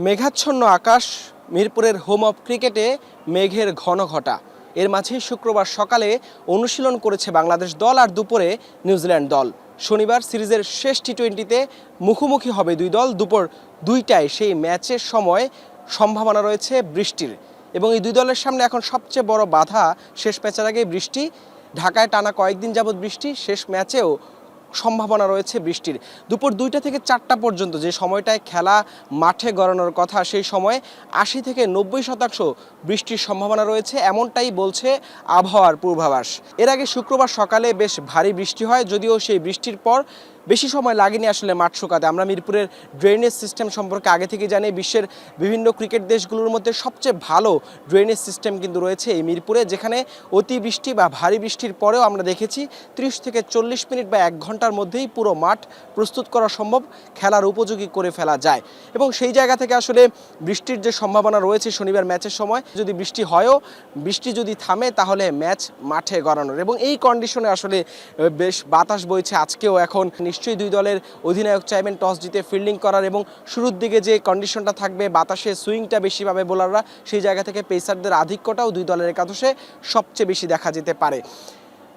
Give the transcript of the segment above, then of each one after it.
মেঘাচ্ছন্ন আকাশ, মিরপুরের home of ক্রিকেটে মেঘের ঘন ঘটা। এর মাঝেই শুক্রবার সকালে অনুশীলন করেছে বাংলাদেশ দল আর দুপুরে নিউজিল্যান্ড দল। শনিবার সিরিজের শেষ টি-20তে মুখোমুখি হবে দুই দল। দুপুর 2টায় সেই ম্যাচের সময় সম্ভাবনা রয়েছে বৃষ্টির, এবং এই দুই দলের সামনে এখন সবচেয়ে বড় বাধা শেষ ম্যাচের আগে বৃষ্টি। ঢাকায় টানা কয়েকদিন যাবৎ বৃষ্টি, শেষ ম্যাচেও সম্ভাবনা রয়েছে বৃষ্টির। দুপুর 2টা থেকে 4টা পর্যন্ত যে সময়টায় খেলা মাঠে গড়ানোর কথা, সেই সময়ে 80 থেকে 90% বৃষ্টির সম্ভাবনা রয়েছে, এমনটাই বলছে আবহাওয়ার পূর্বাভাস। এর আগে শুক্রবার সকালে বেশ ভারী বৃষ্টি হয়, যদিও সেই বৃষ্টির পর বেশি সময় লাগেনি আসলে মাঠ শুকাতে। আমরা মিরপুরের ড্রেনেজ সিস্টেম সম্পর্কে আগে থেকে জানি। বিশ্বের বিভিন্ন ক্রিকেট দেশগুলোর মধ্যে সবচেয়ে ভালো ড্রেনেজ সিস্টেম কিন্তু রয়েছে এই মিরপুরে, যেখানে অতিবৃষ্টি বা ভারী বৃষ্টির পরেও আমরা দেখেছি 30 থেকে 40 মিনিট বা 1 ঘন্টার মধ্যেই পুরো মাঠ প্রস্তুত করা সম্ভব, খেলার উপযোগী করে ফেলা যায়। এবং সেই জায়গা থেকে আসলে বৃষ্টির যে সম্ভাবনা রয়েছে শনিবার ম্যাচের সময়, যদি বৃষ্টি হয়ও, বৃষ্টি যদি থামে তাহলে ম্যাচ মাঠে গড়ানোর। এবং এই কন্ডিশনে আসলে বেশ বাতাস বইছে আজকেও। এখন নিশ্চয়ই দুই দলের অধিনায়ক চাইবেন টস জিতে ফিল্ডিং করার, এবং শুরুর দিকে যে কন্ডিশনটা থাকবে, বাতাসে সুইংটা বেশি পাবে বোলাররা, সেই জায়গা থেকে পেসারদের আধিক্যটাও দুই দলের একাদশে সবচেয়ে বেশি দেখা যেতে পারে।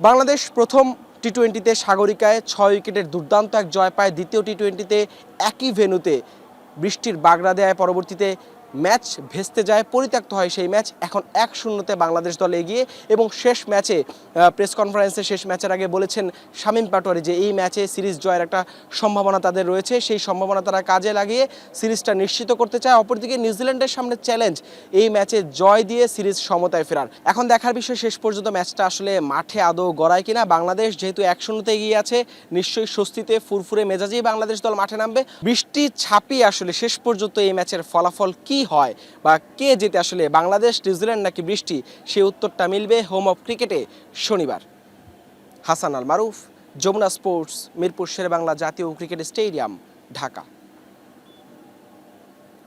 বাংলাদেশ প্রথম টি-20তে সাগরিকায় 6 উইকেটের দুর্দান্ত এক জয় পায়। দ্বিতীয় টি-20তে একই ভেন্যুতে বৃষ্টির বাগড়া দেয়, পরবর্তীতে ম্যাচ ভেস্তে যায়, পরিত্যক্ত হয় সেই ম্যাচ। এখন 1-0 বাংলাদেশ দল এগিয়ে। এবং শেষ ম্যাচে প্রেস কনফারেন্সে শেষ ম্যাচের আগে বলেছেন শামীম পাটোয়ারি যে এই ম্যাচে সিরিজ জয়ের একটা সম্ভাবনা তাদের রয়েছে, সেই সম্ভাবনা তারা কাজে লাগিয়ে সিরিজটা নিশ্চিত করতে চায়। অপরদিকে নিউজিল্যান্ডের সামনে চ্যালেঞ্জ এই ম্যাচে জয় দিয়ে সিরিজ সমতায় ফেরার। এখন দেখার বিষয় শেষ পর্যন্ত ম্যাচটা আসলে মাঠে আদৌ গড়ায় কিনা। বাংলাদেশ যেহেতু 1-0 এগিয়ে আছে, নিশ্চয়ই স্বস্তিতে ফুরফুরে মেজাজেই বাংলাদেশ দল মাঠে নামবে। বৃষ্টি ছাপিয়ে আসলে শেষ পর্যন্ত এই ম্যাচের ফলাফল কি হয় বা কে জেতে, আসলে বাংলাদেশ, নিউজিল্যান্ড নাকি বৃষ্টি, সেই উত্তরটা মিলবে হোম অফ ক্রিকেটে শনিবার। হাসান আল মারুফ, যমুনা স্পোর্টস, মিরপুর শেরেবাংলা জাতীয় ক্রিকেট স্টেডিয়াম, ঢাকা।